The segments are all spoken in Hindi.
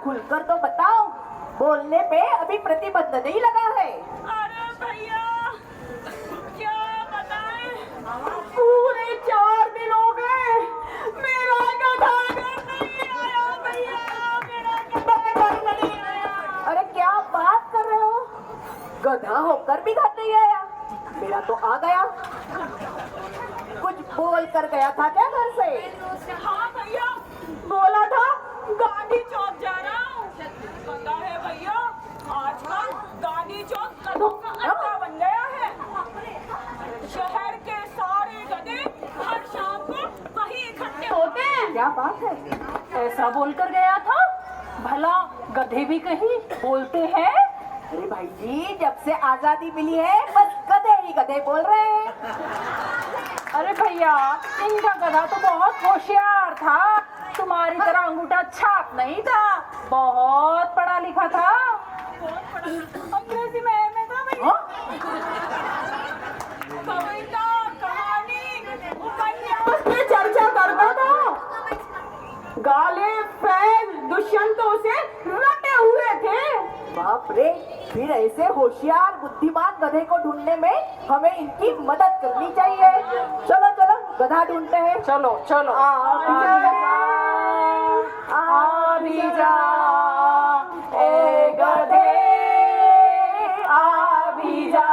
खुलकर तो बताओ, बोलने पे अभी प्रतिबंध नहीं लगा है। अरे भैया क्या बताएं, पूरे 4 दिन हो गए, मेरा गधा घर नहीं आया भैया, मेरा गधा घर नहीं आया। अरे क्या बात कर रहे हो, गधा होकर भी घर नहीं आया? मेरा तो आ गया। कुछ बोल कर गया था क्या घर से? हाँ भैया, बोला था गांधी चौक जा रहा हूँ। पता है भैया, आजकल गांधी चौक गधों का अड्डा बन गया है। शहर के सारे गधे हर शाम को वहीं इकट्ठे होते हैं। क्या बात है? ऐसा बोलकर गया था, भला गधे भी कहीं बोलते हैं? अरे भाई जी, जब से आजादी मिली है बस गधे ही गधे बोल रहे हैं। अरे भैया, इनका गधा तो बहुत होशियार था, तुम्हारी तरह अंगूठा छाप नहीं था, बहुत पढ़ा लिखा था। अंग्रेजी में एमए था भैया। कविता, कहानी, उपन्यास उसकी चर्चा करता था। गालिब, फैज, दुष्यंत उसे रटे हुए थे। बाप रे, फिर ऐसे होशियार बुद्धिमान गधे को ढूंढने में हमें इनकी मदद करनी चाहिए। चलो चलो गधा ढूंढते हैं। चलो चलो, आ भी जा ए गधे, आ भी जा,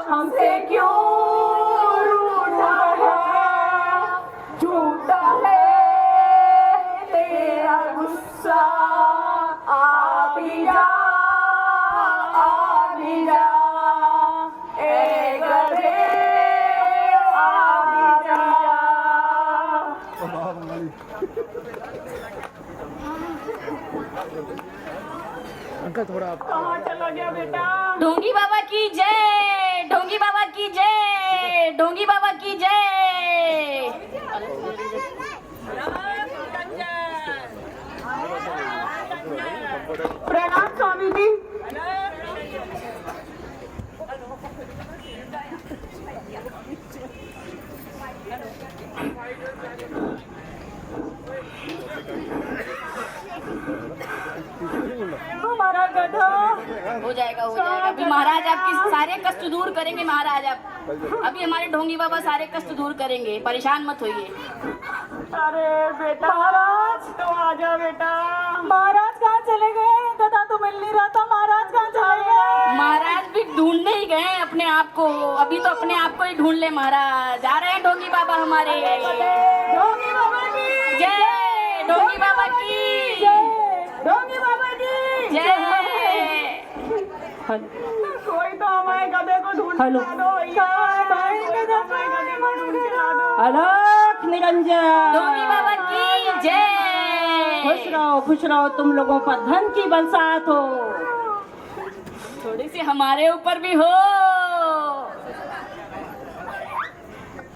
हमसे क्यों रूठा है, झूठा है तेरा गुस्सा, आ भी जा, आ भी जा ए गधे, आ भी जा। अंकल थोड़ा कहाँ चला गया बेटा? ढोंगी बाबा की जय, ढोंगी बाबा की जय, ढोंगी बाबा की जय। प्रणाम स्वामी जी। हमारा गधा हो जाएगा हो जाएगा, अभी महाराज आपके सारे कष्ट दूर करेंगे। महाराज आप अभी हमारे ढोंगी बाबा सारे कष्ट दूर करेंगे, परेशान मत होइए। अरे बेटा, महाराज तो आजा बेटा। महाराज कहाँ चले गए? गधा तो मिल नहीं रहा था, महाराज कहाँ चले गए? महाराज भी ढूंढने ही गए अपने आप को, अभी तो अपने आप को ही ढूंढ ले महाराज। आ रहे हैं ढोंगी बाबा हमारे। ढोंगी बाबा की जय, ढोंगी बाबा की ढोंगी बाबा की जय। कोई तो हमारे गधे को ढूंढ हेलो। ला दो। गधे को ढूंढ के ला दो। अलख निरंजन, ढोंगी बाबा की जय। खुश रहो, तुम लोगों पर धन की बरसात हो। थोड़ी सी हमारे ऊपर भी हो।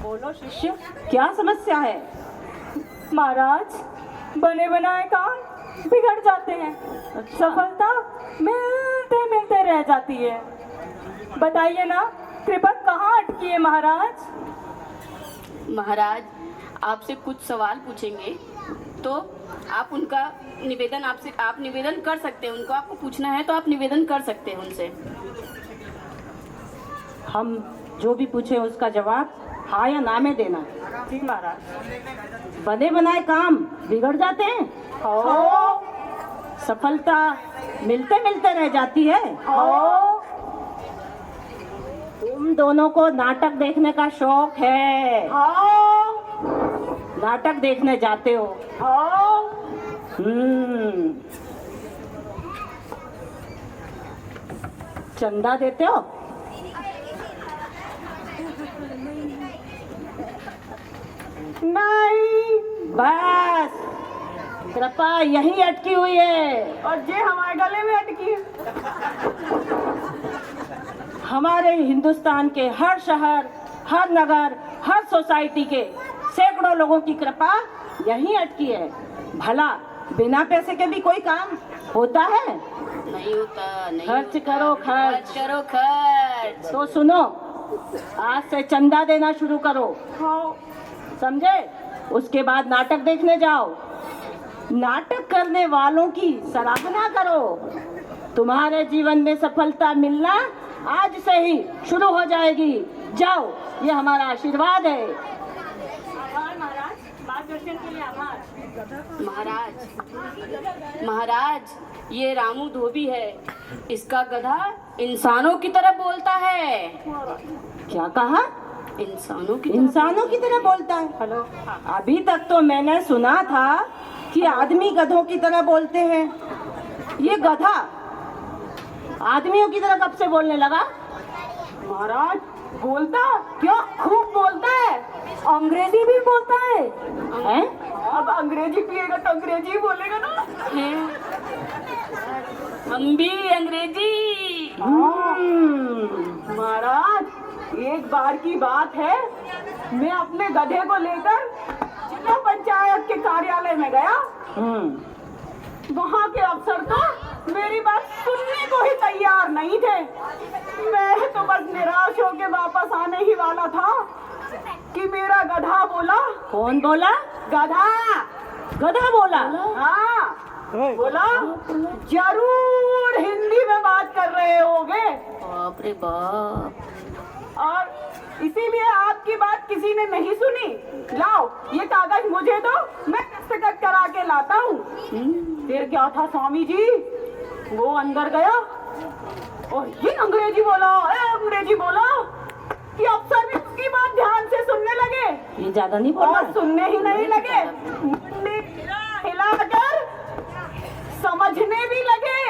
बोलो शिष्य, क्या समस्या है? महाराज, बने बनाए काम बिगड़ जाते हैं, सफलता मिलते मिलते रह जाती है। बताइए ना, कृपा कहाँ अटकी है महाराज? महाराज आपसे कुछ सवाल पूछेंगे तो आप उनका निवेदन आप निवेदन कर सकते हैं। उनको आपको पूछना है तो आप निवेदन कर सकते हैं उनसे। हम जो भी पूछे उसका जवाब हाँ या ना में देना। जी महाराज। बने बनाए काम बिगड़ जाते हैं, सफलता मिलते मिलते रह जाती है। तुम दोनों को नाटक देखने का शौक है, नाटक देखने जाते हो। चंदा देते हो? नहीं। बस कृपा यही अटकी हुई है। और ये हमारे गले में अटकी है। हमारे हिंदुस्तान के हर शहर, हर नगर, हर सोसाइटी के सैकड़ों लोगों की कृपा यहीं अटकी है। भला बिना पैसे के भी कोई काम होता है? नहीं होता, नहीं खर्च होता। करो, खर्च करो खर्च। तो सुनो, आज से चंदा देना शुरू करो, समझे? उसके बाद नाटक देखने जाओ। नाटक करने वालों की सराहना करो। तुम्हारे जीवन में सफलता मिलना आज से ही शुरू हो जाएगी। जाओ, ये हमारा आशीर्वाद है। आभार महाराज, मार्गदर्शन के लिए आभार। महाराज, ये रामू धोबी है। इसका गधा इंसानों की तरह बोलता है। क्या कहा? इंसानों की तरह बोलता है? हेलो, अभी तक तो मैंने सुना था कि आदमी गधों की तरह बोलते हैं। ये गधा आदमियों की तरह कब से बोलने लगा? महाराज, बोलता क्यों, खूब बोलता है, अंग्रेजी भी बोलता है। हैं? अब अंग्रेजी पिएगा तो अंग्रेजी बोलेगा ना। हम भी अंग्रेजी। महाराज, एक बार की बात है, मैं अपने गधे को लेकर जिला पंचायत के कार्यालय में गया। वहाँ के अफसर तो मेरी बात सुनने को ही तैयार नहीं थे। मैं तो बस निराश होकर वापस आने ही वाला था कि मेरा गधा बोला। कौन बोला? गधा। गधा बोला? हाँ, बोला जरूर हिंदी में बात कर रहे होगे। बाप रे बाप। और इसीलिए आपकी बात किसी ने नहीं सुनी। लाओ, ये कागज मुझे दो, मैं दस्तखत करा के लाता हूँ। फिर क्या था स्वामी जी, वो अंदर गया और ये अंग्रेजी बोला कि अफसर भी उसकी बात ध्यान से सुनने लगे। ये ज्यादा नहीं बोला? और सुनने ही नहीं लगे, मुंडी हिलाकर समझने भी लगे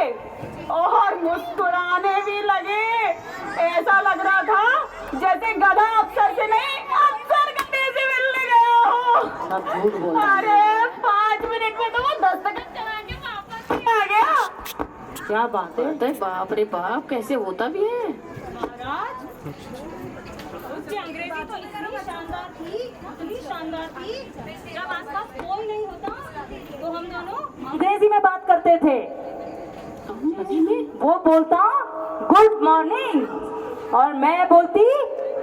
और मुस्कुराने भी लगे। ऐसा लग रहा था जैसे गधा अफसर से नहीं, अफसर गधे से मिलने गया हो। सब झूठ बोल। अरे 5 मिनट में तो वो दस्तखत करा के वापस ही आ गया। क्या बात है? अरे बाप रे बाप, कैसे होता भी है। महाराज, उसकी अंग्रेजी तो इतनी शानदार थी, जब आसपास कोई नहीं होता तो हम दोनों अंग्रेजी में बात करते थे। वो बोलता गुड मॉर्निंग और मैं बोलती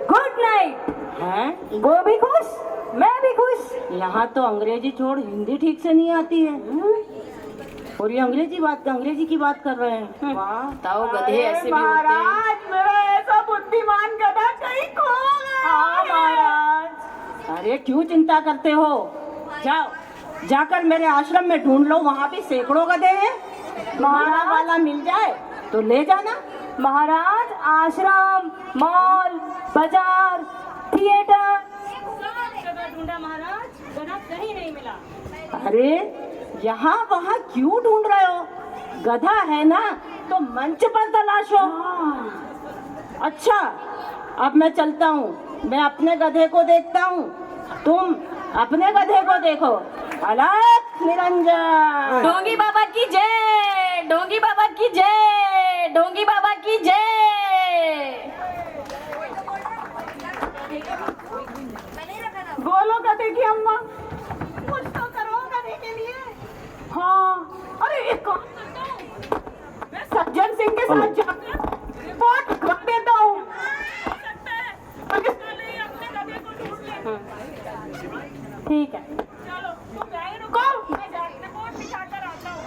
गुड नाइट। हैं? वो भी खुश, मैं भी खुश। यहाँ तो अंग्रेजी छोड़ हिंदी ठीक से नहीं आती है। और ये अंग्रेजी की बात कर रहे हैं। वाह। बताओ, गधे ऐसे भी होते हैं। महाराज, मेरा ऐसा बुद्धिमान गधा कहीं खो गया। महाराज, अरे क्यों चिंता करते हो? जाओ, जाकर मेरे आश्रम में ढूंढ लो, वहाँ भी सैकड़ों गधे हैं। तुम्हारा वाला मिल जाए तो ले जाना। महाराज, आश्रम, मॉल, बाजार, थिएटर, सब जगह ढूंढा महाराज, गधा कहीं नहीं मिला। अरे यहाँ वहाँ क्यों ढूंढ रहे हो? गधा है ना तो मंच पर तलाशो। अच्छा, अब मैं चलता हूँ, मैं अपने गधे को देखता हूँ, तुम अपने गधे को देखो। अलग निरंजन। डोंगी बाबा की जय, डोंगी बाबा की जय, डोंगी बाबा की जय। बोलो गधे की अम्मा, कुछ तो करो गधे के लिए। हाँ, अरे एक काम करता हूँ, मैं सज्जन सिंह के साथ जाकर रिपोर्ट लिखवा देता हूँ। अपने गधे को ढूंढ ले। ठीक है, चलो, तुम यहीं रुको, मैं जाके रिपोर्ट दिखाकर आता हूँ।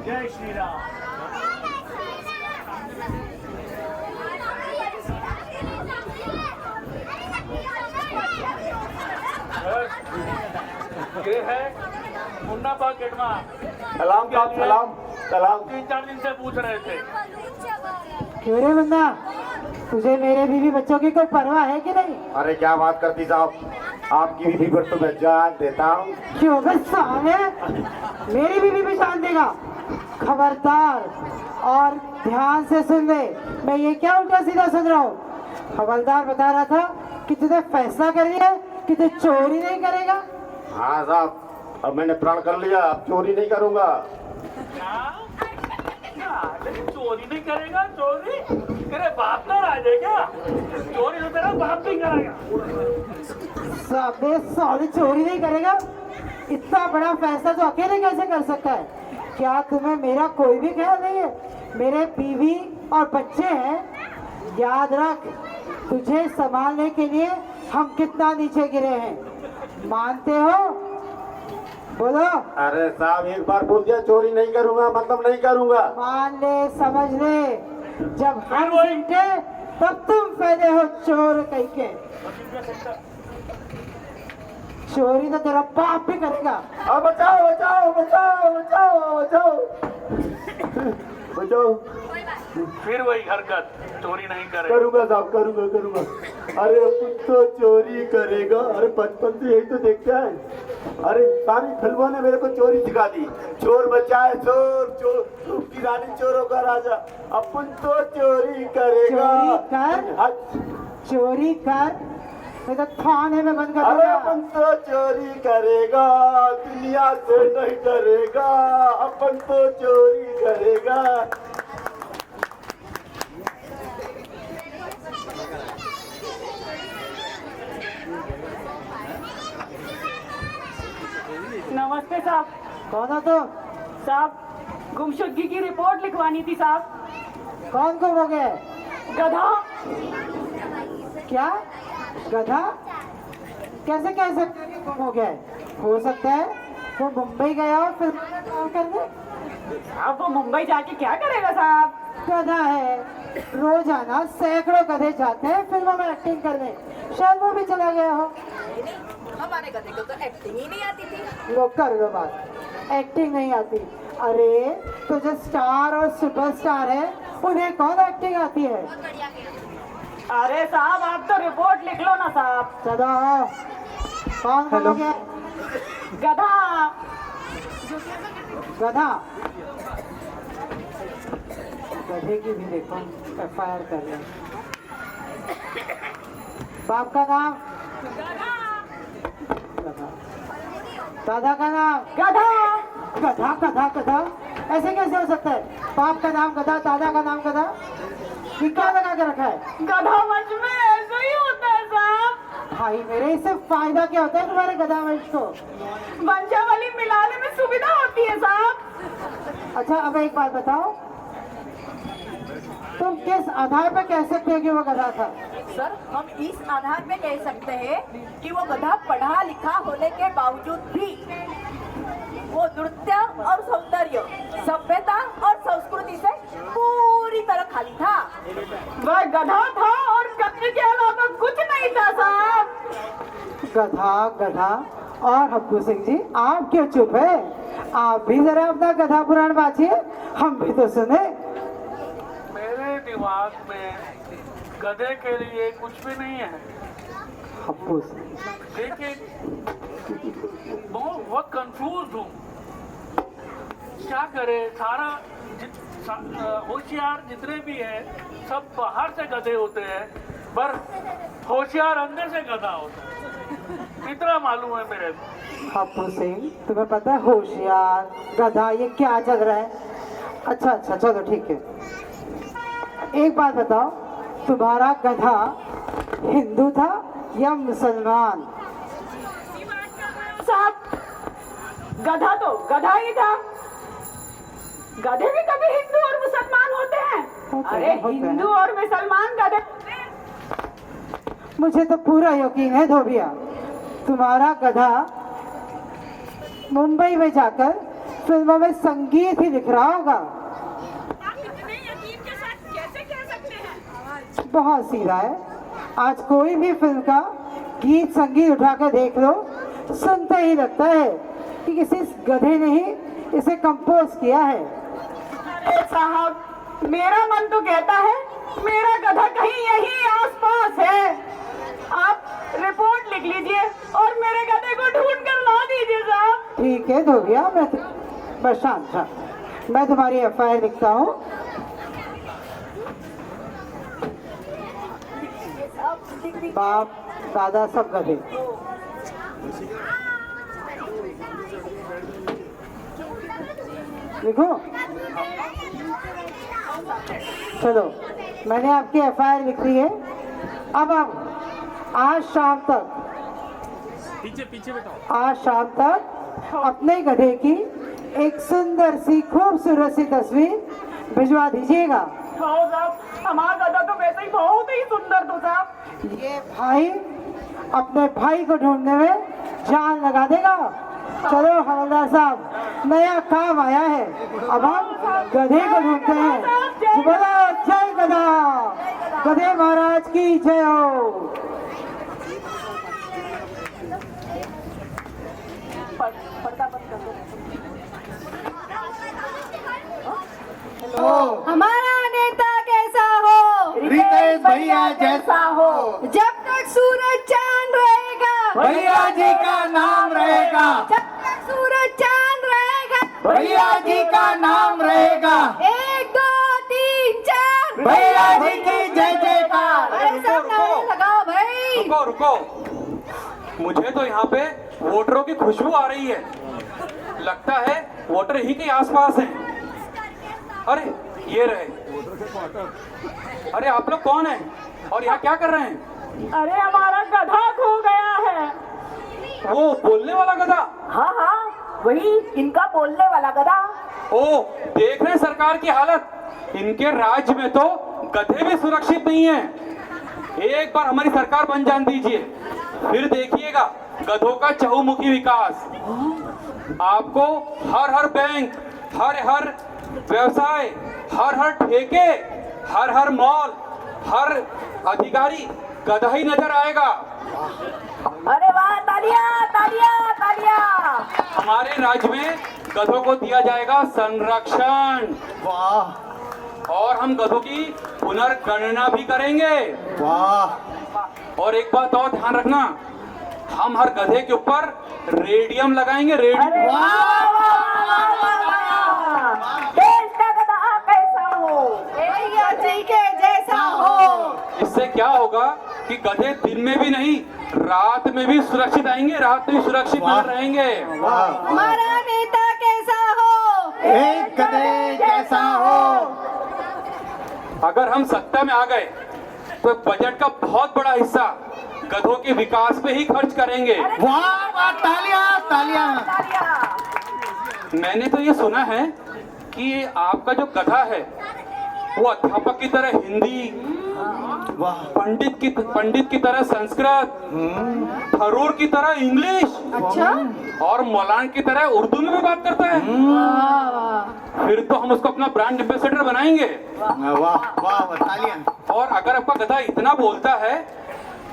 जय श्री राम। ये है मुन्ना पाकेटमा। सलाम साहब, सलाम सलाम। 3-4 दिन से पूछ रहे थे। क्यों रे बंदा, तुझे मेरे बीवी बच्चों की कोई परवाह है कि नहीं? अरे क्या बात करती साहब, आपकी बीवी पर तो मैं जान देता हूँ। क्यों बस साले, मेरी बीवी भी जान देगा। खबरदार, और ध्यान से सुन ले, मैं ये क्या उल्टा सीधा सुन रहा हूँ। हवलदार बता रहा था कि तुझे फैसला कर लिया कि तू चोरी नहीं करेगा। हाँ साहब, अब मैंने प्रण कर लिया, अब चोरी नहीं करूँगा। लेकिन चोरी नहीं करेगा? चोरी तेरे बाप का राज है क्या? चोरी तो तेरा बाप भी करेगा। साले साले चोरी नहीं करेगा इतना बड़ा फैसला तो अकेले कैसे कर सकता है? क्या तुम्हें मेरा कोई भी ख्याल नहीं है? मेरे बीवी और बच्चे हैं। याद रख, तुझे संभालने के लिए हम कितना नीचे गिरे हैं, मानते हो? बोलो। अरे साहब एक बार बोल दिया चोरी नहीं करूंगा मतलब नहीं करूंगा। मान ले, समझ ले, जब हम वही। सिमटे तब तुम पहले हो चोर कह के। चोरी तो तेरा बाप भी करेगा। अब बचाओ बचाओ बचाओ बचाओ बचाओ बचाओ। फिर वही हरकत, चोरी नहीं करेगा। करूंगा साहब, करूंगा करूंगा। अरे अपन तो चोरी करेगा। अरे बचपन से यही तो देखता है। अरे सारी फिल्मों ने मेरे को चोरी सिखा दी। चोर बचाए चोर, चोर की रानी, चोरों का राजा। अपन तो चोरी करेगा। चोरी कर, नहीं तो थाने में बंद कर अरे दूंगा। अपन तो चोरी करेगा, दुनिया से नहीं डरेगा। अपन तो चोरी करेगा। नमस्ते साहब। कौन हो तुम? साहब गुमशुदगी की रिपोर्ट लिखवानी थी साहब। कौन गुम हो गए? गधा। क्या गधा? कैसे कैसे गुम हो गए? हो सकता है वो मुंबई गया हो फिर काम करने। अब वो मुंबई जाके क्या करेगा साहब? गधा है, रोजाना सैकड़ों गधे जाते हैं फिल्मों में एक्टिंग करने। शायद वो भी चला गया हो। हमारे गधे को तो एक्टिंग ही नहीं आती थी। वो कर लो बात, एक्टिंग नहीं आती। अरे तो जो स्टार और सुपरस्टार है उन्हें कौन एक्टिंग आती है? अरे साहब आप तो रिपोर्ट लिख लो ना साहब। चलो, कौन गुम हो गया? गधा। गधा? गधे की भी देखो FIR कर रहे हैं। बाप का नाम? गधा। दादा का नाम? गधा। गधा गधा गधा ऐसे कैसे हो सकता है? बाप का नाम गधा, दादा का नाम गधा, ये क्या लगा के रखा है? गधा वंश में ऐसा ही होता है साहब। भाई मेरे, इससे फायदा क्या होता है तुम्हारे गधा वंश को? वंशावली मिलाने में सुविधा होती है साहब। अच्छा अब एक बात बताओ, तुम किस आधार पर कह सकते हो कि वो गधा था? सर हम इस आधार पे कह सकते हैं कि वो गधा पढ़ा लिखा होने के बावजूद भी वो नृत्य और सौंदर्य, सभ्यता और संस्कृति से पूरी तरह खाली था। वह गधा था और करने के अलावा कुछ नहीं था साहब। गधा गधा। और हब्बू सिंह जी आप क्यों चुप है? आप भी जरा अपना गधा पुराण बांचिए, हम भी तो सुने। मेरे दिमाग में गधे के लिए कुछ भी नहीं है। हब्बू सिंह, लेकिन बहुत कंफ्यूज हूँ, क्या करे। सारा होशियार जितने भी हैं सब बाहर से गधे होते हैं, पर होशियार अंदर से गधा होता है, इतना मालूम है मेरे को। हब्बू सिंह तुम्हें पता है होशियार गधा ये क्या चल रहा है? अच्छा अच्छा चलो ठीक है। एक बात बताओ, तुम्हारा गधा हिंदू था या मुसलमान? साहब गधा तो गधा ही था। गधे भी कभी हिंदू और मुसलमान होते हैं। अरे हिंदू और मुसलमान गधे होते हैं। मुझे तो पूरा यकीन है धोबिया, तुम्हारा गधा मुंबई में जाकर फिल्मों में संगीत ही लिख रहा होगा। आप इतने यकीन के साथ कैसे कह सकते हैं? बहुत सीधा है, आज कोई भी फिल्म का गीत संगीत उठाकर देख लो, सुनते ही लगता है कि किसी गधे ने ही इसे कंपोज किया है। अरे साहब मेरा मन तो कहता है मेरा गधा कहीं यहीं आसपास है। आप रिपोर्ट लिख लीजिए और मेरे गधे को ढूंढ कर ला दीजिए साहब। ठीक है धोबिया, बस शांत, मैं तुम्हारी FIR लिखता हूँ। बाप दादा सब गधे। लिखो। चलो मैंने आपकी FIR लिख ली है। अब आप आज शाम तक, पीछे पीछे बैठाओ। आज शाम तक अपने गधे की एक सुंदर सी खूबसूरत सी तस्वीर भिजवा दीजिएगा। साहब, हमारा गधा तो वैसे ही बहुत ही सुंदर तो साहब। ये भाई अपने भाई को ढूंढने में जान लगा देगा। चलो हवलदार साहब, नया काम आया है, अब हम गधे को ढूंढते हैं। जी बोलो जय गधा, गधे महाराज की जय हो। हमारा नेता कैसा हो? रितेश भैया जैसा हो, जब तक सूरज चांद रहेगा, भैया जी का नाम रहेगा, जब तक सूरज चांद रहेगा, भैया जी का नाम रहेगा, 1 2 3 4 भैया जी की जय जयकार। अरे सब नारे लगाओ भाई। रुको रुको, मुझे तो यहाँ पे वोटरों की खुशबू आ रही है। लगता है वोटर ही के आसपास हैं। अरे ये रहे। अरे आप लोग कौन हैं और यहाँ क्या कर रहे हैं? अरे हमारा गधा खो गया है। वो बोलने वाला गधा? हाँ हाँ, वही इनका बोलने वाला गधा। ओ, देख रहे हैं सरकार की हालत। इनके राज्य में तो गधे भी सुरक्षित नहीं है। एक बार हमारी सरकार बन जान दीजिए, फिर देखिएगा गधों का चहुमुखी विकास। आपको हर हर बैंक, हर व्यवसाय, हर ठेके, हर मॉल, हर अधिकारी गधा ही नजर आएगा। अरे वाह, तालियां तालियां तालियां। हमारे राज्य में गधों को दिया जाएगा संरक्षण। वाह और हम गधों की पुनर्गणना भी करेंगे। वाह, और एक बात और ध्यान रखना, हम हर गधे के ऊपर रेडियम लगाएंगे। रेडियम। देश का गधा कैसा हो? भैया जी के जैसा हो। इससे क्या होगा कि गधे दिन में भी नहीं, रात में भी सुरक्षित आएंगे, रात में भी सुरक्षित नजर रहेंगे। वाह, हमारा नेता कैसा हो? एक गधे जैसा हो। अगर हम सत्ता में आ गए तो बजट का बहुत बड़ा हिस्सा गधों के विकास पे ही खर्च करेंगे। वाह वाह, तालियां तालियां। मैंने तो ये सुना है कि आपका जो गधा है वो अध्यापक की तरह हिंदी, वाह, पंडित की तरह संस्कृत, थरूर की तरह इंग्लिश, अच्छा, और मौलाना की तरह उर्दू में भी बात करता है। फिर तो हम उसको अपना ब्रांड एम्बेसडर बनाएंगे। वाह वाह, तालियां। और अगर आपका गधा इतना बोलता है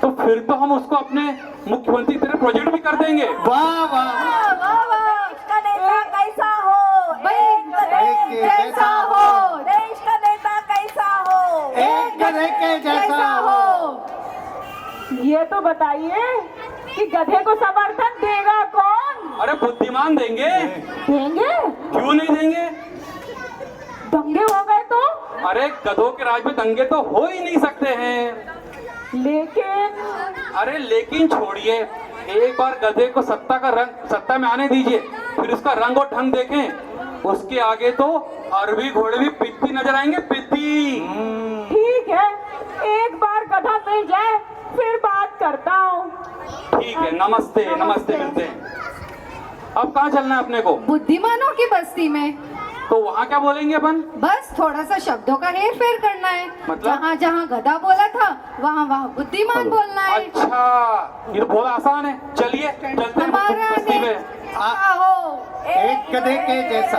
तो फिर तो हम उसको अपने मुख्यमंत्री की तरह प्रोजेक्ट भी कर देंगे। वाह वाह, देश का नेता कैसा हो? एक गधे जैसा हो। देश का नेता कैसा हो? एक गधे के जैसा हो। ये तो बताइए कि गधे को समर्थन देगा कौन? अरे बुद्धिमान देंगे। देंगे? क्यों नहीं देंगे? दंगे हो गए तो? अरे गधों के राज में दंगे तो हो ही नहीं सकते हैं। लेकिन छोड़िए, एक बार गधे को सत्ता में आने दीजिए, फिर उसका रंग और ढंग देखें। उसके आगे तो अरबी घोड़े भी पित्ती नजर आएंगे, पित्ती। ठीक है, एक बार गधा मिल जाए फिर बात करता हूँ। ठीक है, नमस्ते नमस्ते, मिलते हैं। अब कहाँ चलना है अपने को? बुद्धिमानों की बस्ती में। तो वहाँ क्या बोलेंगे अपन? बस थोड़ा सा शब्दों का हेर फेर करना है। मतलब? जहाँ जहाँ गधा बोला था वहाँ वहाँ बुद्धिमान बोलना है। अच्छा, ये तो बहुत आसान है। चलिए चलते हैं हमारा बस्ती में। नेता हो। एक गधे के जैसा।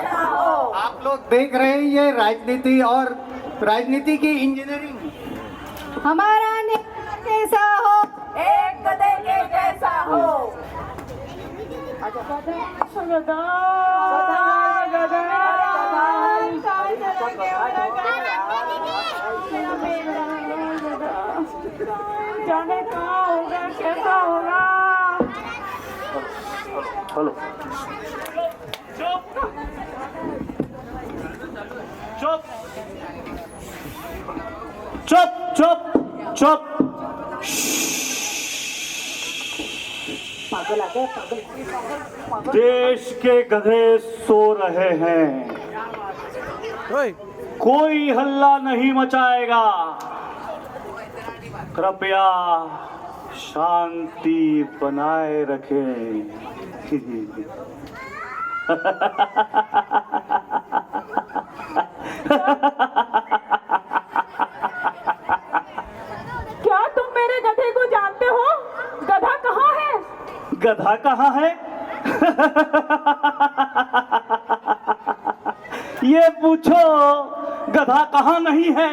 आप लोग देख रहे हैं ये राजनीति और राजनीति की इंजीनियरिंग। हमारा नेता कैसा हो? एक गधे के जैसा हो। जाने कहाँ होगा, कैसा होगा? हेलो, चुप चुप चुप चुप। देश के गधे सो रहे हैं, कोई हल्ला नहीं मचाएगा। कृपया शांति बनाए रखें। क्या तुम मेरे गधे को जानते हो? गधा कहाँ है? गधा कहाँ है? ये पूछो, गधा कहाँ नहीं है?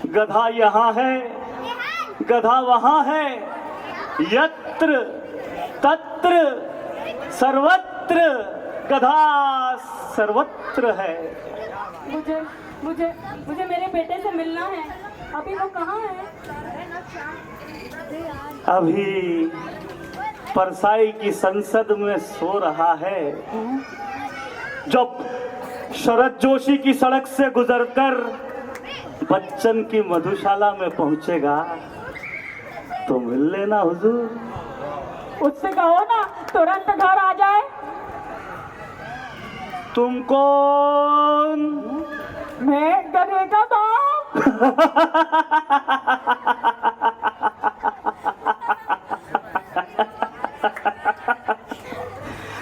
गधा यहाँ है, गधा वहाँ है, यत्र तत्र सर्वत्र गधा सर्वत्र है। मुझे मुझे मुझे मेरे बेटे से मिलना है। अभी वो कहाँ है? अभी परसाई की संसद में सो रहा है। जब शरद जोशी की सड़क से गुजरकर बच्चन की मधुशाला में पहुंचेगा तो मिल लेना हुजूर। उससे कहो ना तुरंत घर आ जाए। तुम कौन? मैं गधे का बाप।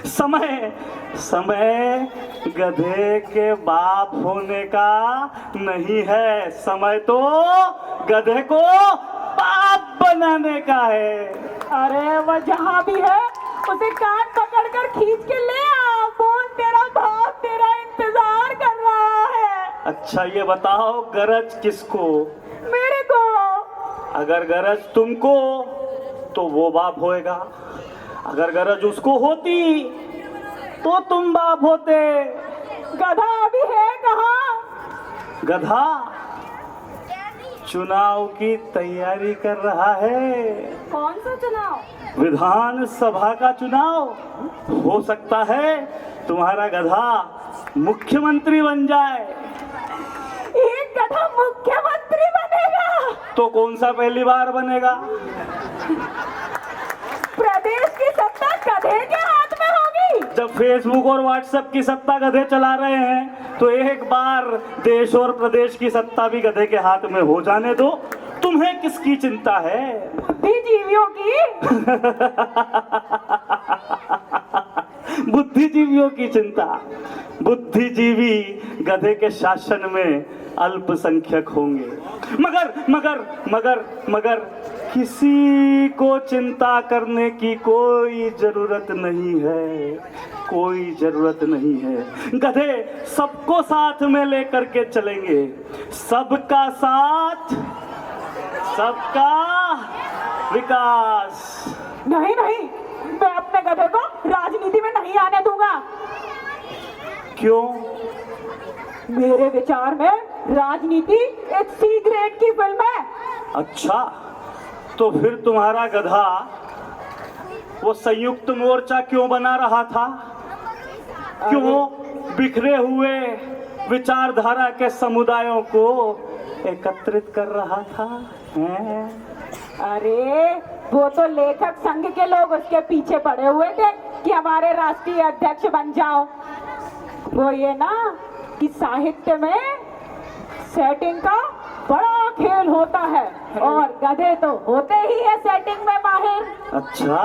समय समय गधे के बाप होने का नहीं है, समय तो गधे को बाप बनाने का है। अरे वो जहाँ भी है उसे कान पकड़ कर खींच के ले आ। बोल तेरा बाप तेरा इंतजार कर रहा है। अच्छा ये बताओ, गरज किसको? मेरे को। अगर गरज तुमको तो वो बाप होएगा, अगर गरज उसको होती तो तुम बाप होते। गधा अभी है कहाँ? गधा चुनाव की तैयारी कर रहा है। कौन सा चुनाव? विधान सभा का चुनाव। हो सकता है तुम्हारा गधा मुख्यमंत्री बन जाए। एक गधा मुख्यमंत्री बनेगा? तो कौन सा पहली बार बनेगा? प्रदेश की सत्ता गधे के हाथ में होगी। जब फेसबुक और व्हाट्सएप की सत्ता गधे चला रहे हैं तो एक बार देश और प्रदेश की सत्ता भी गधे के हाथ में हो जाने दो। तुम्हें किसकी चिंता है? बुद्धिजीवियों की। बुद्धिजीवियों की चिंता। बुद्धिजीवी गधे के शासन में अल्पसंख्यक होंगे। मगर मगर मगर मगर किसी को चिंता करने की कोई जरूरत नहीं है, कोई जरूरत नहीं है। गधे सबको साथ में लेकर के चलेंगे। सबका साथ, सबका विकास। नहीं नहीं, मैं अपने गधे को राजनीति में नहीं आने दूंगा। क्यों? मेरे विचार में राजनीति एक सी ग्रेड की फिल्म है। अच्छा, तो फिर तुम्हारा गधा वो संयुक्त मोर्चा क्यों बना रहा था? क्यों बिखरे हुए विचारधारा के समुदायों को एकत्रित कर रहा था? हैं? अरे वो तो लेखक संघ के लोग उसके पीछे पड़े हुए थे कि हमारे राष्ट्रीय अध्यक्ष बन जाओ। वो ये ना कि साहित्य में सेटिंग का बड़ा खेल होता है और गधे तो होते ही है सेटिंग में माहिर। अच्छा,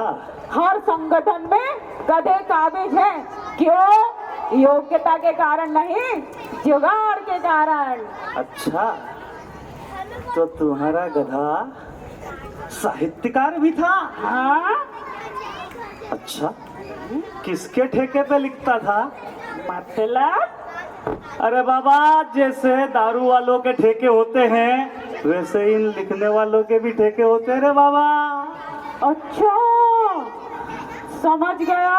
हर संगठन में गधे काबिज हैं। क्यों? योग्यता के कारण नहीं, जुगाड़ के कारण। अच्छा, तो तुम्हारा गधा साहित्यकार भी था? हाँ? अच्छा, किसके ठेके पे लिखता था? मतलब? अरे बाबा, जैसे दारू वालों के ठेके होते हैं वैसे इन लिखने वालों के भी ठेके होते हैं रे बाबा। अच्छा, समझ गया।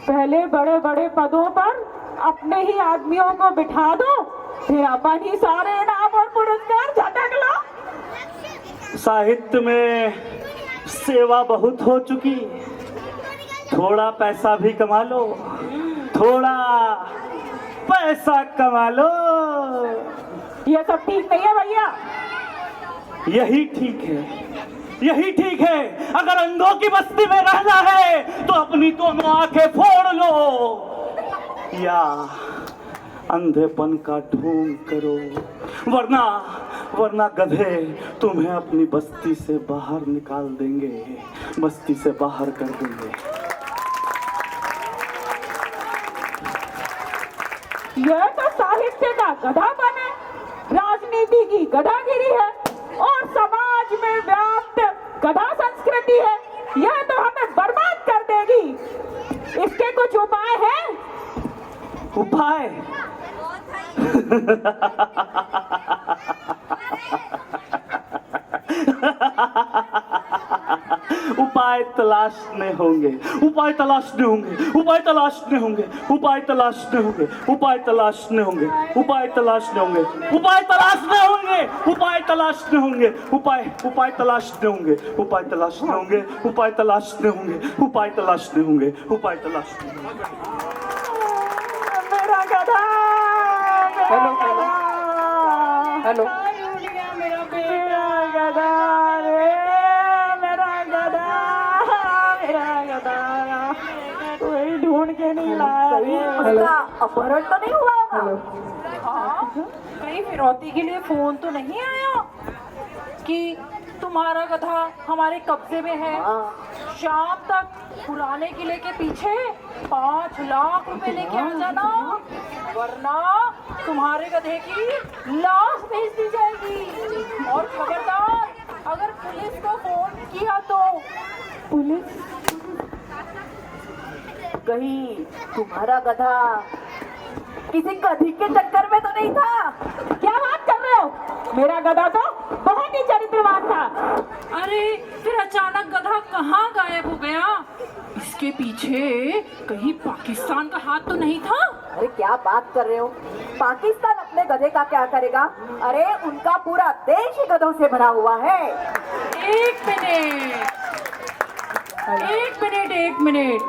पहले बड़े बड़े पदों पर अपने ही आदमियों को बिठा दो, फिर अपन ही सारे इनाम और पुरस्कार झटक लो। साहित्य में सेवा बहुत हो चुकी, थोड़ा पैसा भी कमा लो, थोड़ा पैसा कमा लो। ये सब ठीक नहीं है भैया। यही ठीक है, यही ठीक है। अगर अंधों की बस्ती में रहना है तो अपनी दोनों आंखें फोड़ लो या अंधेपन का ढोंग करो, वरना वरना गधे तुम्हें अपनी बस्ती से बाहर निकाल देंगे, बस्ती से बाहर कर देंगे। यह तो साहित्य का गधापन है, राजनीति की गधागिरी है और समाज में व्याप्त गधा संस्कृति है। यह तो हमें बर्बाद कर देगी। इसके कुछ उपाय हैं? उपाय उपाय तलाशने होंगे, उपाय तलाशने होंगे, उपाय तलाशने होंगे, उपाय तलाशने होंगे, उपाय तलाशने होंगे, उपाय तलाशने होंगे, उपाय तलाशने होंगे, उपाय तलाशने होंगे, उपाय तलाशने होंगे, उपाय तलाशने होंगे, उपाय तलाशने होंगे, उपाय तलाशने होंगे, उपाय तलाशने होंगे। मेरा गधा, हेलो हेलो मेरा गधा रे, मेरा गधा कोई ढूंढ के नहीं लाया रे। उसका अपहरण तो नहीं हुआ होगा? हाँ, कहीं फिरौती के लिए फोन तो नहीं आया कि तुम्हारा गधा हमारे कब्जे में है, शाम तक पुराने किले के पीछे 5 लाख रुपए लेके आ जाना, वरना तुम्हारे गधे की लाश भेज दी जाएगी। और खबरदार, अगर पुलिस को फोन किया तो पुलिस? कहीं तुम्हारा गधा किसी गधी के चक्कर में तो नहीं था? क्या बात कर रहे हो? मेरा गधा तो बहुत ही चरित्रवान था। अरे फिर अचानक गधा कहाँ गायब हो गया? इसके पीछे कहीं पाकिस्तान का हाथ तो नहीं था? अरे क्या बात कर रहे हो? पाकिस्तान अपने गधे का क्या करेगा? अरे उनका पूरा देश ही गधों से भरा हुआ है। एक मिनट,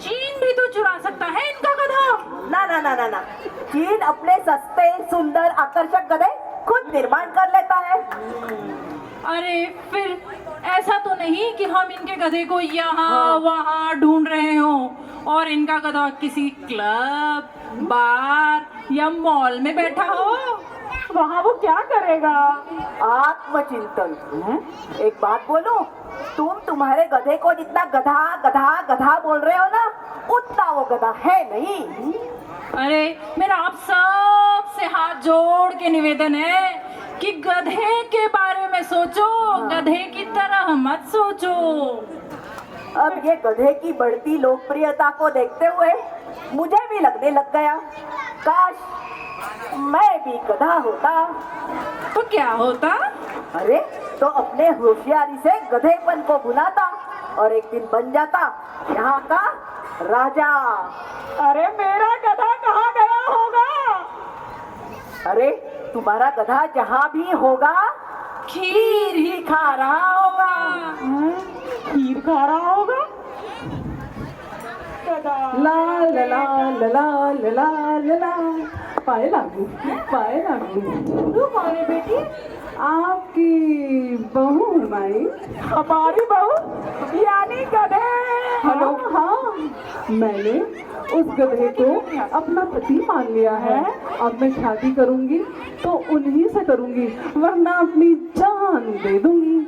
चीन भी तो चुरा सकता है इनका गधा। ना ना ना ना ना, चीन अपने सस्ते सुंदर आकर्षक गधे खुद निर्माण कर लेता है। अरे फिर ऐसा तो नहीं कि हम इनके गधे को यहाँ वहाँ ढूंढ रहे हो और इनका गधा किसी क्लब, बार या मॉल में बैठा हो? वहाँ वो क्या करेगा? आत्मचिंतन। एक बात बोलूं, तुम्हारे गधे को जितना गधा गधा गधा बोल रहे हो ना, उतना वो गधा है नहीं। अरे मेरा आप सब से हाथ जोड़ के निवेदन है कि गधे के बारे में सोचो, गधे की तरह मत सोचो। अब ये गधे की बढ़ती लोकप्रियता को देखते हुए मुझे भी लगने लग गया, काश मैं भी गधा होता। तो क्या होता? अरे तो अपने होशियारी से गधेपन को भुलाता और एक दिन बन जाता यहाँ का राजा। अरे मेरा गधा कहाँ गया होगा? अरे तुम्हारा गधा जहाँ भी होगा खीर ही खा रहा होगा। खीर खा रहा होगा? ला ला ला ला ला ला ला ला, पाए लागू, पाए लागू। तू कौन है बेटी? आपकी बहू हूँ माई। हमारी बहू यानी गधे? हेलो, हाँ, मैंने उस गधे को अपना पति मान लिया है। अब मैं शादी करूंगी तो उन्हीं से करूंगी, वरना अपनी जान दे दूंगी।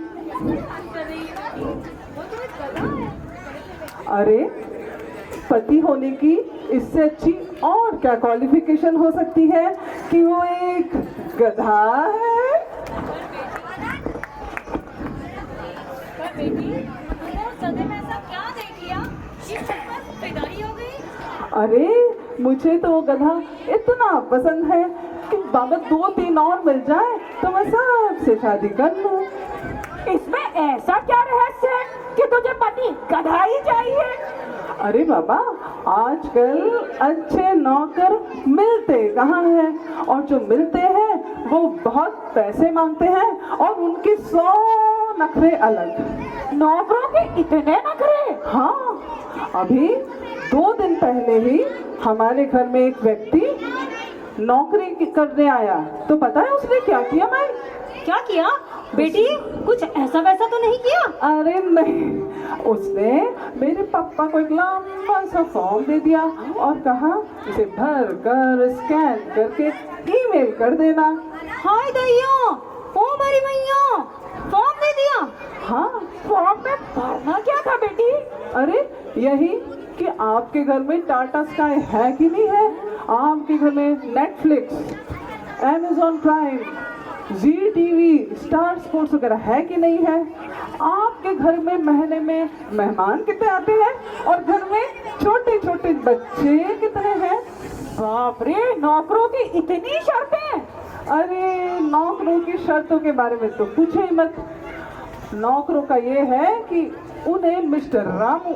अरे पति होने की इससे अच्छी और क्या क्वालिफिकेशन हो सकती है कि वो एक गधा है। बेटी, उस गधे में ऐसा क्या देख लिया कि बस फिदाई हो गई? अरे मुझे तो वो गधा इतना पसंद है कि बाबा 2-3 और मिल जाए तो मैं सबसे शादी कर लूं। इसमें ऐसा क्या रहस्य है कि तुझे पति गधा ही चाहिए? अरे बाबा, आजकल अच्छे नौकर मिलते कहाँ हैं, और जो मिलते हैं वो बहुत पैसे मांगते हैं और उनके 100 नखरे अलग। नौकरों के इतने नखरे? हाँ, अभी 2 दिन पहले ही हमारे घर में एक व्यक्ति नौकरी करने आया, तो पता है उसने क्या किया? मैं क्या किया बेटी? कुछ ऐसा वैसा तो नहीं किया? अरे नहीं, उसने मेरे पापा को एक लंबा सा फॉर्म दे दिया और कहा इसे भर कर स्कैन करके ईमेल कर देना। हाय दैया, ओ मेरी मैया, फॉर्म दे दिया? हाँ, फॉर्म में भरना क्या था बेटी? अरे यही कि आपके घर में टाटा स्काई है कि नहीं है, आपके घर में नेटफ्लिक्स, Amazon प्राइम, जी टीवी, स्टार स्पोर्ट्स वगैरह है कि नहीं है, आपके घर में महीने में मेहमान कितने आते हैं और घर में छोटे छोटे बच्चे कितने हैं। बाप रे, नौकरों की इतनी शर्तें। अरे नौकरों की शर्तों के बारे में तो पूछे ही मत। नौकरों का ये है कि उन्हें मिस्टर रामू,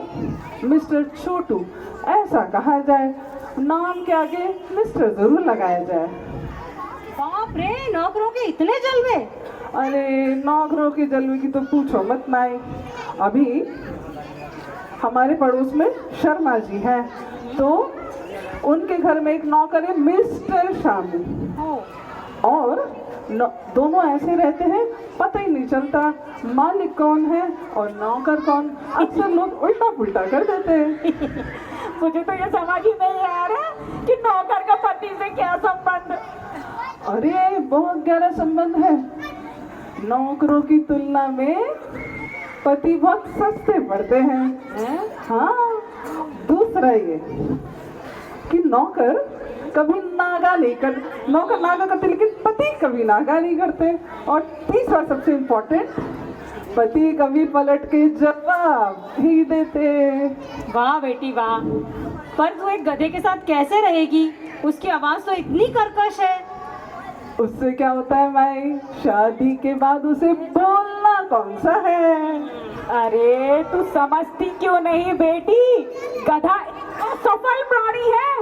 मिस्टर छोटू ऐसा कहा जाए, नाम के आगे मिस्टर जरूर लगाया जाए। बाप रे, नौकरों के इतने जलवे। अरे नौकरों के जलवे की तो पूछो मत माई। अभी हमारे पड़ोस में शर्मा जी हैं, तो उनके घर में एक नौकर है मिस्टर शामू, और दोनों ऐसे रहते हैं पता ही नहीं चलता मालिक कौन है और नौकर कौन। अक्सर लोग उल्टा पुल्टा कर देते हैं। मुझे तो ये समझ ही नहीं आ रहा कि नौकर का पति से क्या संबंध। अरे बहुत गहरा संबंध है। नौकरों की तुलना में पति बहुत सस्ते पड़ते हैं। हाँ, दूसरा ये कि नौकर कभी नागा नहीं कर, नौकर नागा करते लेकिन पति कभी नागा नहीं करते। और तीसरा सबसे इम्पोर्टेंट, पति कभी पलट के जवाब ही देते। वाह बेटी वाह, पर तू एक गधे के साथ कैसे रहेगी? उसकी आवाज तो इतनी कर्कश है। उससे क्या होता है माई, शादी के बाद उसे बोलना कौन सा है। अरे तू समझती क्यों नहीं बेटी, गधा असफल प्राणी है।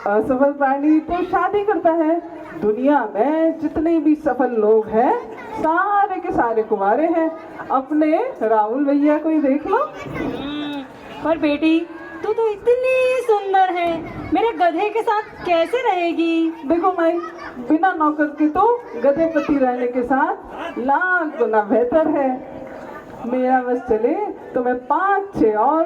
असफल प्राणी तो शादी करता है। दुनिया में जितने भी सफल लोग हैं सारे के सारे कुंवारे हैं। अपने राहुल भैया को ही देख लो। पर बेटी तू तो इतनी सुंदर है, मेरे गधे के साथ कैसे रहेगी? देखो माई, बिना नौकर के तो गधे पति रहने के साथ लाख गुना बेहतर है। मेरा बस चले तो मैं 5-6 और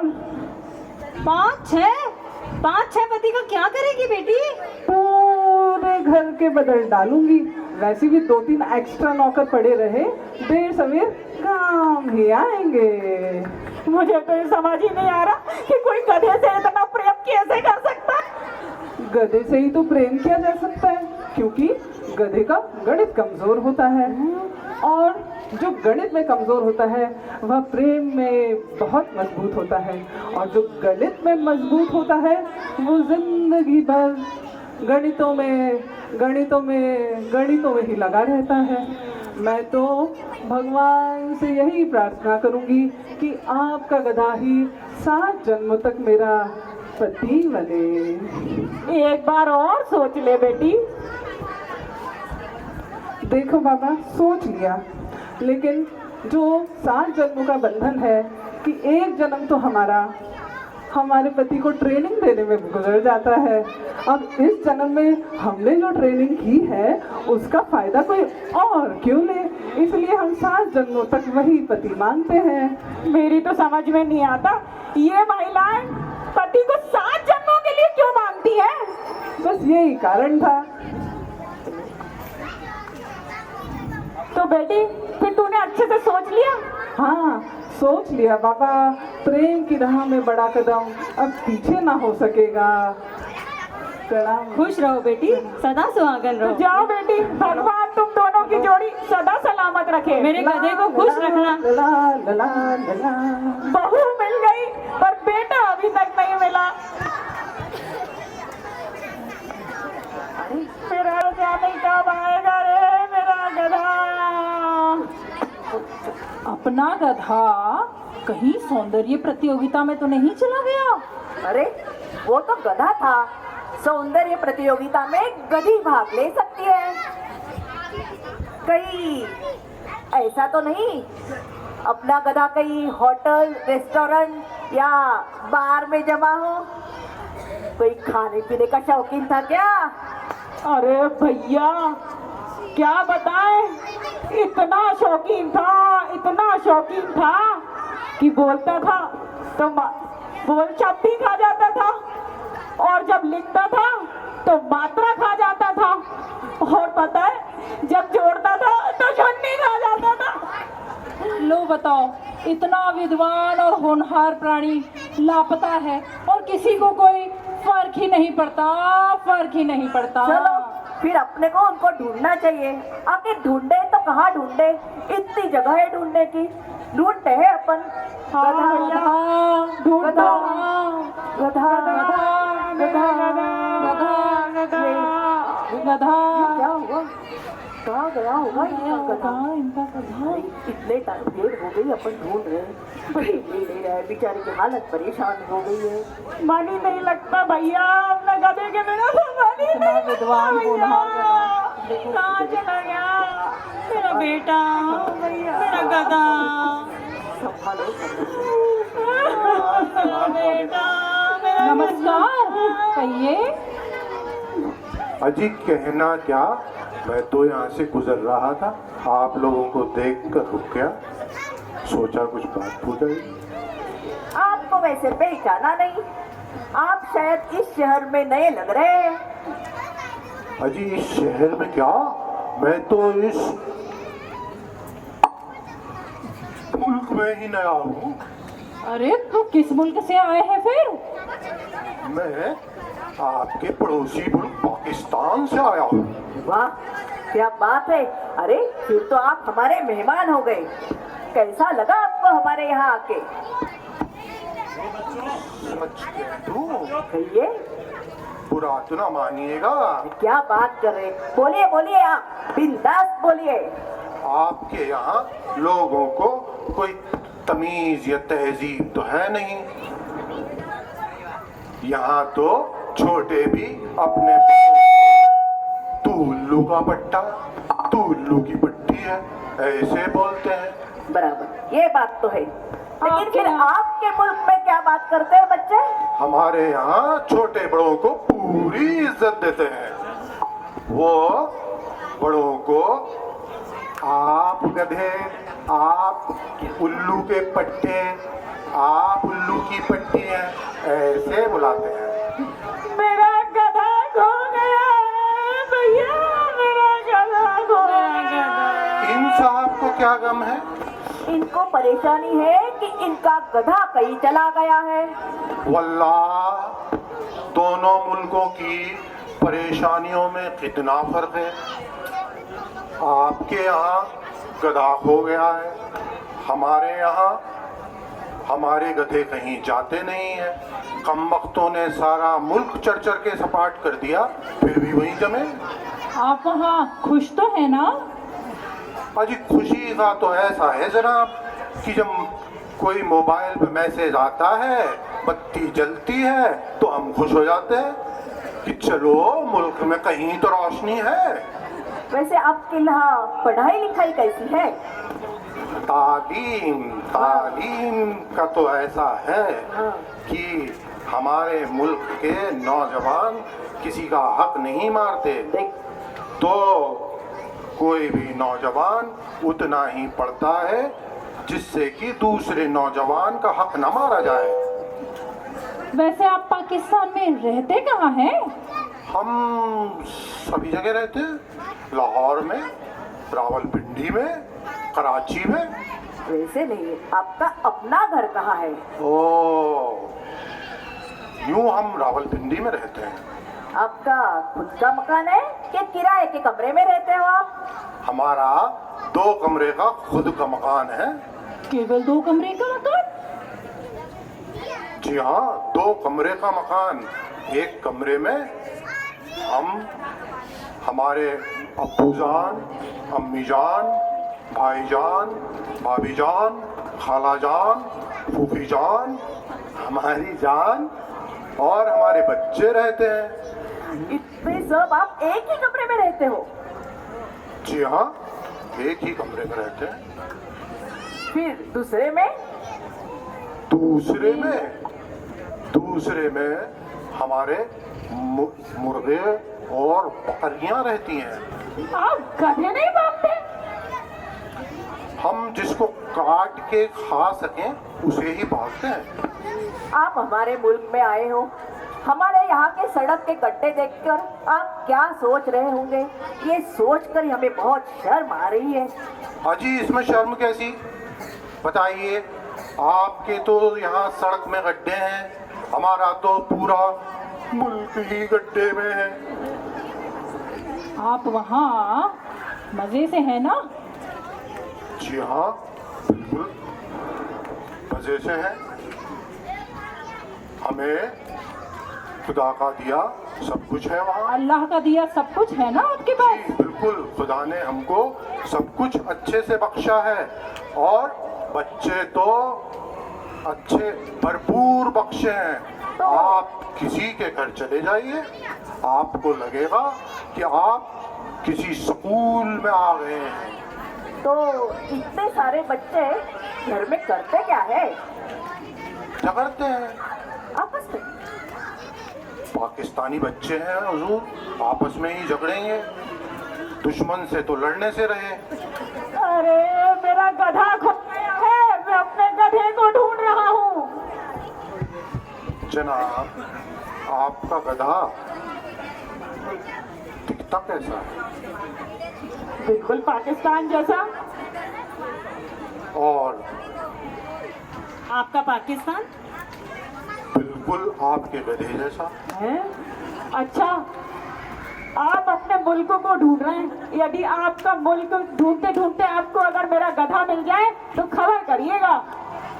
5-6 पति का क्या करेगी बेटी? पूरे घर के बदल डालूंगी। वैसे भी 2-3 एक्स्ट्रा नौकर पड़े रहे, देर सवेर काम ही आएंगे। मुझे तो ये समझ ही नहीं आ रहा कि कोई गधे से इतना प्रेम कैसे कर सकता है। गधे से ही तो प्रेम किया जा सकता है, क्योंकि गधे का गणित कमजोर होता है, और जो गणित में कमजोर होता है वह प्रेम में बहुत मजबूत होता है, और जो गणित में मजबूत होता है वो जिंदगी भर गणितों में ही लगा रहता है। मैं तो भगवान से यही प्रार्थना करूंगी कि आपका गधा ही 7 जन्मों तक मेरा पति बने। एक बार और सोच ले बेटी। देखो बाबा, सोच लिया, लेकिन जो 7 जन्मों का बंधन है कि एक जन्म तो हमारे पति को ट्रेनिंग देने में गुजर जाता है। अब इस जन्म में हमने जो ट्रेनिंग की है उसका फायदा कोई और क्यों ले, इसलिए हम 7 जन्मों तक वही पति मांगते हैं। मेरी तो समझ में नहीं आता, ये महिलाएं पति को 7 जन्मों के लिए क्यों मांगती है? बस यही कारण था। तो बेटी फिर तूने अच्छे से सोच लिया? हाँ, सोच लिया बाबा। प्रेम की राह में बड़ा कदम अब पीछे ना हो सकेगा। प्रणाम। खुश रहो बेटी, सदा सुहागन रहो। जाओ बेटी, भगवान तुम दोनों की जोड़ी सदा सलामत रखे। मेरे गधे को खुश रखना। बहू मिल गई पर बेटा अभी तक नहीं मिला। मेरा जाने कब आएगा रे मेरा गधा? अपना गधा कहीं सौंदर्य प्रतियोगिता में तो नहीं चला गया? अरे वो तो गधा था, सौंदर्य प्रतियोगिता में गधी भाग ले सकती है। कहीं ऐसा तो नहीं अपना गधा कहीं होटल, रेस्टोरेंट या बार में जमा हो? कोई खाने पीने का शौकीन था क्या? अरे भैया क्या बताएं, इतना शौकीन था कि बोलता था तो बोल शब्द ही खा जाता था, और जब लिखता था तो मात्रा खा जाता था, और पता है जब जोड़ता था तो शून्य खा जाता था। लो बताओ, इतना विद्वान और होनहार प्राणी लापता है किसी को कोई फर्क ही नहीं पड़ता, फर्क ही नहीं पड़ता। चलो फिर अपने को उनको ढूंढना चाहिए। आखिर ढूंढे तो कहाँ ढूंढे, इतनी जगह है ढूंढने की, ढूंढते हैं अपन। गधा ढूंढो, गधा गधा गधा क्या हुआ, कहाँ गया होगा इनका गधा? इनका गधा। इतने टाइम देर हो गई अपन ढूंढ रहे हैं, कोई नहीं ले रहा है, बेचारे की हालत परेशान हो गई है। मानी नहीं लगता भैया, अपने गधे के बिना तो मानी नहीं लगता विद्वान भैया। होनहार कहाँ चला गया मेरा बेटा, मेरा गधा, संभालो मेरा बेटा, मेरा नमस्कार, कहिए। अजी कहना क्या, मैं तो यहाँ से गुजर रहा था, आप लोगों को देखकर रुक गया, सोचा कुछ बात पूछा। आपको वैसे पहचाना नहीं, आप शायद इस शहर में नए लग रहे हैं। अजी इस शहर में क्या, मैं तो इस मुल्क में ही नया हूँ। अरे तो किस मुल्क से आए हैं फिर? मैं आपके पड़ोसी मुल्क पाकिस्तान से आया हूँ। वाह क्या बात है, अरे फिर तो आप हमारे मेहमान हो गए। कैसा लगा आपको हमारे यहाँ आके? कहिए, बुरा तो ना मानिएगा। क्या बात कर रहे, बोलिए बोलिए, आप बिंदास बोलिए। आपके यहाँ लोगों को कोई तमीज या तहजीब तो है नहीं। यहाँ तो छोटे भी अपने तू उल्लू का पट्टा, तू उल्लू की पट्टी है, ऐसे बोलते हैं। बराबर, ये बात तो है, लेकिन फिर आपके मुल्क में क्या बात करते हैं बच्चे? हमारे यहाँ छोटे बड़ों को पूरी इज्जत देते हैं। वो बड़ों को आप गधे, आप उल्लू के पट्टे, आप उल्लू की पट्टी हैं, ऐसे बुलाते हैं। मेरा गधा खो गया है भैया, मेरा गधा खो गया। इन साहब को क्या गम है? इनको परेशानी है कि इनका गधा कहीं चला गया है। वल्लाह दोनों मुल्कों की परेशानियों में कितना फर्क है। आपके यहाँ गधा खो गया है, हमारे यहाँ हमारे गधे कहीं जाते नहीं हैं। कमबख्तों ने सारा मुल्क चढ़ चढ़ के सपाट कर दिया, फिर भी वहीं जमे। आप वहाँ खुश तो है ना? अजी खुशी का तो ऐसा है जनाब कि जब कोई मोबाइल पे मैसेज आता है, बत्ती जलती है, तो हम खुश हो जाते हैं कि चलो मुल्क में कहीं तो रोशनी है। वैसे आपके यहाँ पढ़ाई लिखाई कैसी है? तालीम तालीम का तो ऐसा है कि हमारे मुल्क के नौजवान किसी का हक नहीं मारते। तो कोई भी नौजवान उतना ही पढ़ता है जिससे कि दूसरे नौजवान का हक न मारा जाए। वैसे आप पाकिस्तान में रहते कहाँ हैं? हम सभी जगह रहते हैं, लाहौर में, रावलपिंडी में, कराची में। वैसे नहीं, आपका अपना घर कहाँ है? ओ, यूं हम रावलपिंडी में रहते हैं। आपका खुद का मकान है कि किराए के कमरे में रहते हो आप? हमारा 2 कमरे का खुद का मकान है। केवल 2 कमरे का मकान? जी हाँ, 2 कमरे का मकान। एक कमरे में हम, हमारे अब्बूजान, अम्मीजान, भाईजान, भाभीजान, खालाजान, फूफीजान, हमारी जान और हमारे बच्चे रहते हैं। इतने सब आप एक ही कमरे में रहते हो? जी हाँ, एक ही कमरे में रहते हैं। फिर दूसरे में? दूसरे में हमारे मुर्गे और बकरियां रहती हैं। आप गधे नहीं पालते? हम जिसको काट के खा सकें उसे ही पालते हैं। आप हमारे मुल्क में आए हो, हमारे यहाँ के सड़क के गड्ढे देखकर आप क्या सोच रहे होंगे? ये सोचकर हमें बहुत शर्म आ रही है। अजी इसमें शर्म कैसी, बताइए। आपके तो यहाँ सड़क में गड्ढे हैं, हमारा तो पूरा मुल्क ही गड्ढे में है। आप वहाँ मजे से है ना? जी हाँ, बिल्कुल मजे से है। हमें खुदा का दिया सब कुछ है वहाँ। अल्लाह का दिया सब कुछ है ना आपके पास? जी बिल्कुल, खुदा ने हमको सब कुछ अच्छे से बख्शा है और बच्चे तो अच्छे भरपूर बख्शे हैं। आप किसी के घर चले जाइए, आपको लगेगा कि आप किसी स्कूल में आ गए हैं। तो इतने सारे बच्चे घर में करते क्या है? झगड़ते हैं आपस में। पाकिस्तानी बच्चे हैं हुजूर, आपस में ही झगड़ेंगे, दुश्मन से तो लड़ने से रहे। अरे मेरा गधा खो गया है, मैं अपने गधे को ढूंढ रहा हूँ। जनाब, आपका गधा दिखता कैसा है? बिल्कुल पाकिस्तान जैसा। और आपका पाकिस्तान बिल्कुल आपके गधे जैसा है? अच्छा, आप अपने मुल्क को ढूंढ रहे हैं। यदि आपका मुल्क ढूंढते ढूंढते आपको अगर मेरा गधा मिल जाए तो खबर करिएगा।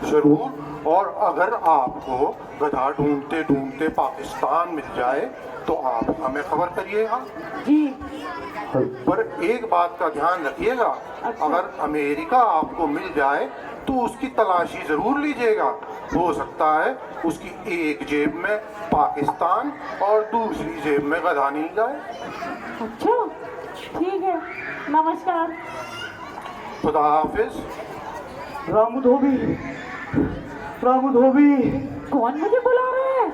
जरूर। और अगर आपको गधा ढूंढते ढूंढते पाकिस्तान मिल जाए तो आप हमें खबर करिएगा। जी। पर एक बात का ध्यान रखिएगा, अगर अमेरिका आपको मिल जाए तो उसकी तलाशी जरूर लीजिएगा। हो सकता है उसकी एक जेब में पाकिस्तान और दूसरी जेब में गधा मिल जाए। अच्छा ठीक है, नमस्कार। खुदा हाफिज। रामू धोबी, रामू धोबी। कौन मुझे बुला रहे हैं?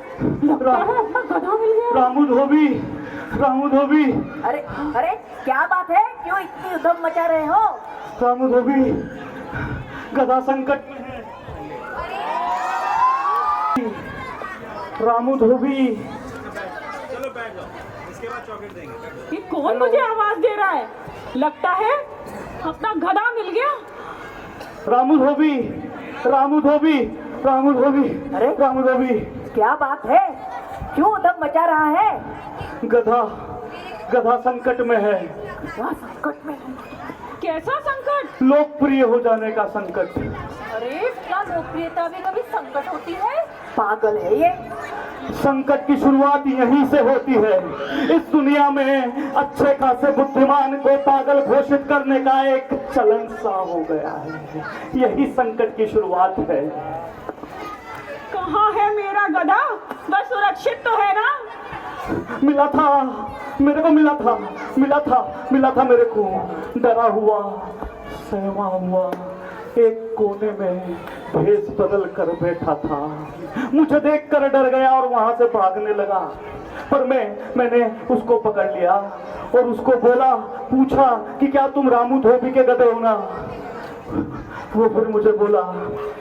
लगता है अपना गधा मिल गया। रामू धोबी, रामू धोबी। अरे अरे क्या बात है, क्यों इतनी उधम मचा रहे हो? रामू धोबी, गधा संकट में है। रामू धोबी। ये कौन मुझे आवाज दे रहा है? लगता है अपना गधा मिल गया। रामू धोबी, रामू धोबी, रामू धोबी। अरे रामू धोबी, क्या बात है, क्यों उधम मचा रहा है? गधा, गधा संकट में है। क्या संकट में है? कैसा संकट? लोकप्रिय हो जाने का संकट। अरे क्या लोकप्रियता में कभी संकट होती है? पागल है ये। संकट की शुरुआत यहीं से होती है। इस दुनिया में अच्छे खासे बुद्धिमान को पागल घोषित करने का एक चलन सा हो गया है। यही संकट की शुरुआत है। कहाँ है मेरा गधा? वह सुरक्षित तो है ना? मिला था, मेरे को मिला था, मिला था, मिला था मेरे को। डरा हुआ, सहमा हुआ, एक कोने में भेष बदल कर बैठा था। मुझे देखकर डर गया और वहां से भागने लगा। पर मैंने उसको पकड़ लिया और उसको बोला, पूछा कि क्या तुम रामू धोबी के गधे हो ना? वो फिर मुझे बोला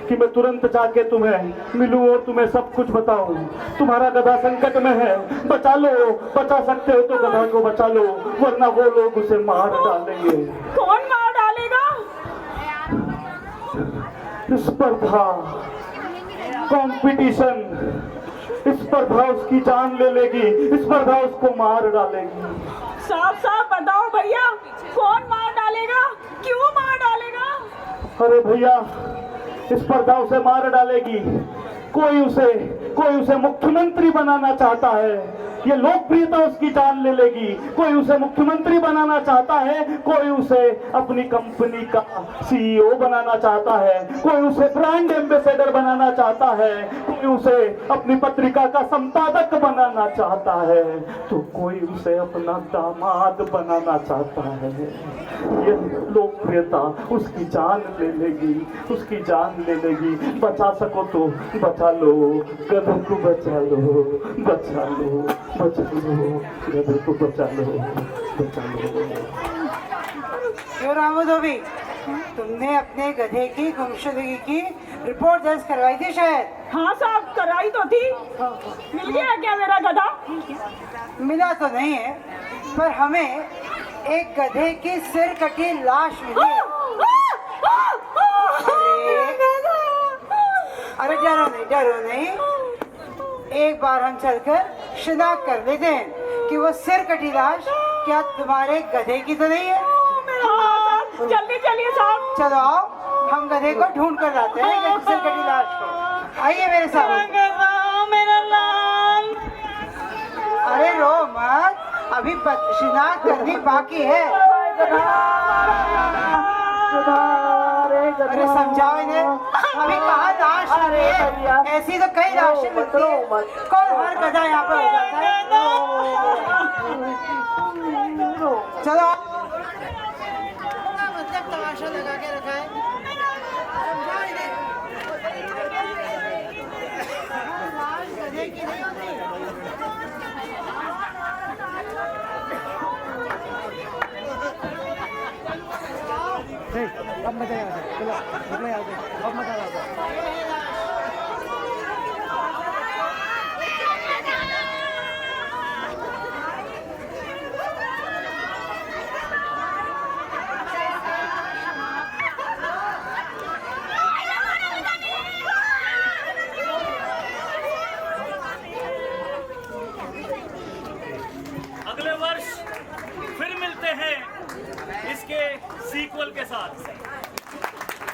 कि मैं तुरंत जाके तुम्हें मिलूं और तुम्हें सब कुछ बताऊं। तुम्हारा गधा संकट में है, बचा लो, बचा सकते हो तो गधा को बचा लो, वरना वो लोग उसे मार डालेंगे। कौन मार डालेगा? स्पर्धा, कंपटीशन, स्पर्धा उसकी जान ले लेगी, स्पर्धा उसको मार डालेगी। साफ साफ बताओ भैया, कौन मार डालेगा? क्यों मार डालेगा? अरे भैया, स्पर्धा उसे मार डालेगी। कोई उसे मुख्यमंत्री बनाना चाहता है, ये लोकप्रियता उसकी जान ले लेगी। कोई उसे मुख्यमंत्री बनाना चाहता है, कोई उसे अपनी कंपनी का सीईओ बनाना चाहता है, कोई उसे ब्रांड एम्बेसडर बनाना चाहता है, कोई उसे अपनी पत्रिका का संपादक बनाना चाहता है, तो कोई उसे अपना दामाद बनाना चाहता है। ये लोकप्रियता उसकी जान ले लेगी, उसकी जान ले लेगी। बचा सको तो बचा लो, गधे को बचा लो, बचा लो, बचा लो, गधे को बचा लो, बचा लो। क्यों रामू धोबी, तुमने अपने गधे की गुमशुदगी की रिपोर्ट दर्ज करवाई थी शायद? हाँ साहब, कराई तो थी। मिल गया क्या मेरा गधा? मिला तो नहीं है, पर हमें एक गधे की सिर कटी लाश मिली है। अरे डरो नहीं, डरो नहीं। एक बार हम चलकर शिनाख्त कर लेते हैं कि वो सिर कटी लाश क्या तुम्हारे गधे की तो नहीं है। जल्दी चलिए साहब। चलो आओ, हम गधे को ढूंढ कर लाते हैं ये सिर कटी लाश को। आइए मेरे साथ। मेरा लाल। अरे रो मत, अभी शिनाख्त करनी बाकी है। अरे समझाओ इन्हें, अभी कहाँ लाश मिली है? ऐसी तो कई लाशें मिलती है, कौन हर गधा यहाँ पे हो जाता है। चलो मतलब तमाशा लगा के रखा है, समझाओ इन्हें। लाश गधे की नहीं होती। अब मजा आ जाए, चलो अब मजा आ जाए।